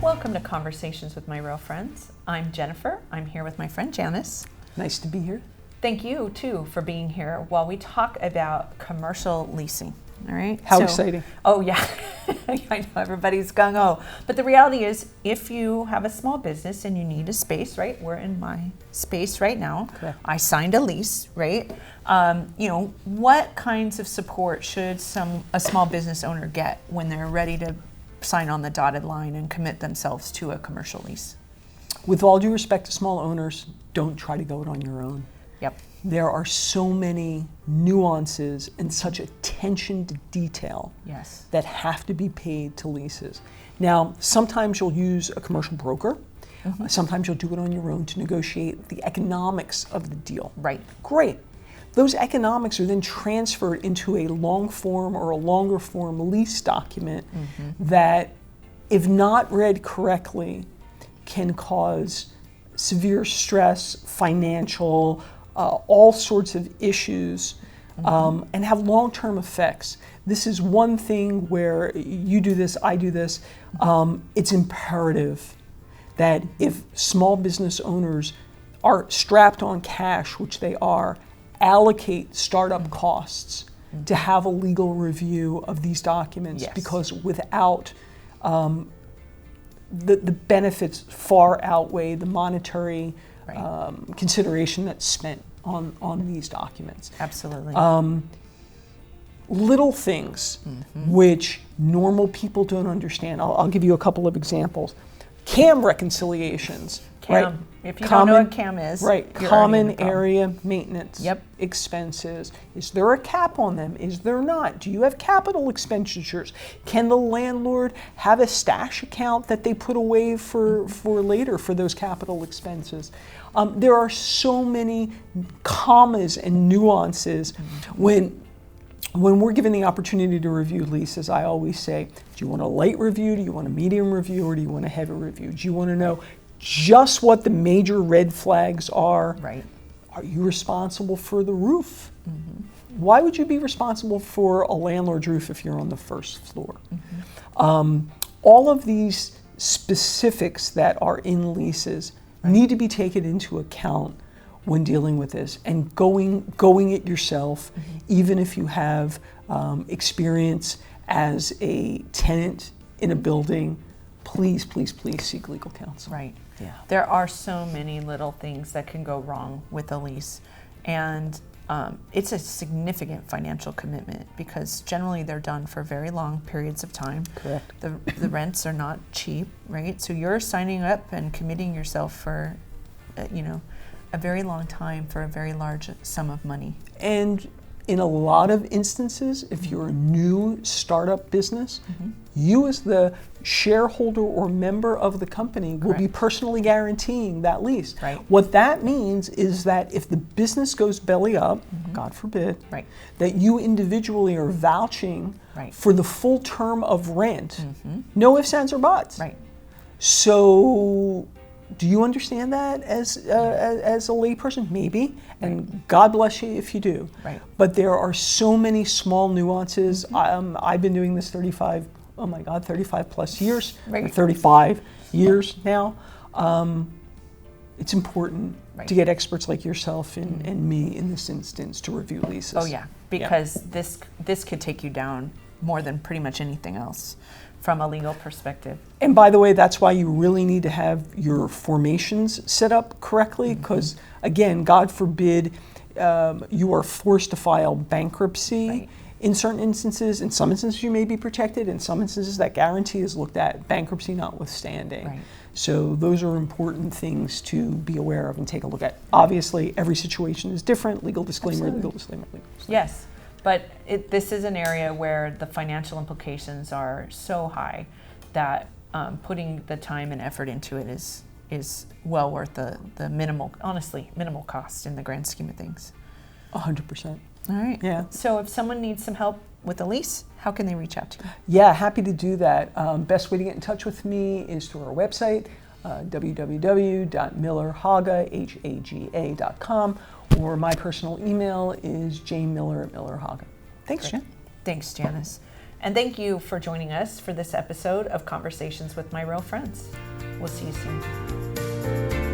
Welcome to Conversations with My Real Friends. I'm Jennifer. I'm here with my friend Janice. Nice to be here. Thank you, too, for being here while we talk about commercial leasing. All right? How exciting. Oh, yeah. I know everybody's gung-ho. But the reality is, if you have a small business and you need a space, right? We're in my space right now. Correct. I signed a lease, right? What kinds of support should a small business owner get when they're ready to sign on the dotted line and commit themselves to a commercial lease? With all due respect to small owners, don't try to go it on your own. Yep. There are so many nuances and such attention to detail Yes. that have to be paid to leases. Now, sometimes you'll use a commercial broker. Mm-hmm. Sometimes you'll do it on your own to negotiate the economics of the deal. Right. Great. Those economics are then transferred into a long form or a longer form lease document that, if not read correctly, can cause severe stress, financial, all sorts of issues, and have long-term effects. This is one thing where you do this, I do this. It's imperative that if small business owners are strapped on cash, which they are, allocate startup costs to have a legal review of these documents, Yes. because without the benefits far outweigh the monetary Right. consideration that's spent on these documents. Absolutely. Little things which normal people don't understand. I'll give you a couple of examples. CAM reconciliations. CAM. Right? If you don't know what CAM is, Right. you're Common already in the problem. area maintenance. Yep. Expenses. Is there a cap on them? Is there not? Do you have capital expenditures? Can the landlord have a stash account that they put away for later for those capital expenses? There are so many commas and nuances when we're given the opportunity to review leases. I always say, do you want a light review? Do you want a medium review? Or do you want a heavy review? Do you want to know just what the major red flags are? Right. Are you responsible for the roof? Why would you be responsible for a landlord's roof if you're on the first floor? All of these specifics that are in leases need to be taken into account when dealing with this, and going it yourself, even if you have experience as a tenant in a building. Please, please, please seek legal counsel. Right. Yeah. There are so many little things that can go wrong with a lease, and it's a significant financial commitment because generally they're done for very long periods of time. Correct. The rents are not cheap, right? So you're signing up and committing yourself for, a very long time for a very large sum of money. And in a lot of instances, if you're a new startup business, you as the shareholder or member of the company will be Correct. personally guaranteeing that lease. Right. What that means is that if the business goes belly up, God forbid, Right. that you individually are vouching Right. for the full term of rent, no ifs, ands, or buts. Right. So, do you understand that as a layperson? Maybe, and God bless you if you do. Right. But there are so many small nuances. I've been doing this 35 plus years, Right. or 35 years now. It's important Right. to get experts like yourself and me in this instance to review leases. Oh yeah, because this could take you down more than pretty much anything else from a legal perspective. And by the way, that's why you really need to have your formations set up correctly, because again, God forbid you are forced to file bankruptcy. Right. In certain instances. In some instances you may be protected. In some instances that guarantee is looked at, bankruptcy notwithstanding. Right. So those are important things to be aware of and take a look at. Obviously, every situation is different. Legal disclaimer, Absolutely. legal disclaimer, legal disclaimer. Yes, but this is an area where the financial implications are so high that putting the time and effort into it is well worth the minimal cost in the grand scheme of things. 100%. All right. Yeah. So if someone needs some help with a lease, how can they reach out to you? Yeah, happy to do that. Best way to get in touch with me is through our website, www.millerhaga.com, or my personal email is jmiller@millerhaga. Thanks, Jen. Thanks, Janice. And thank you for joining us for this episode of Conversations with My Real Friends. We'll see you soon.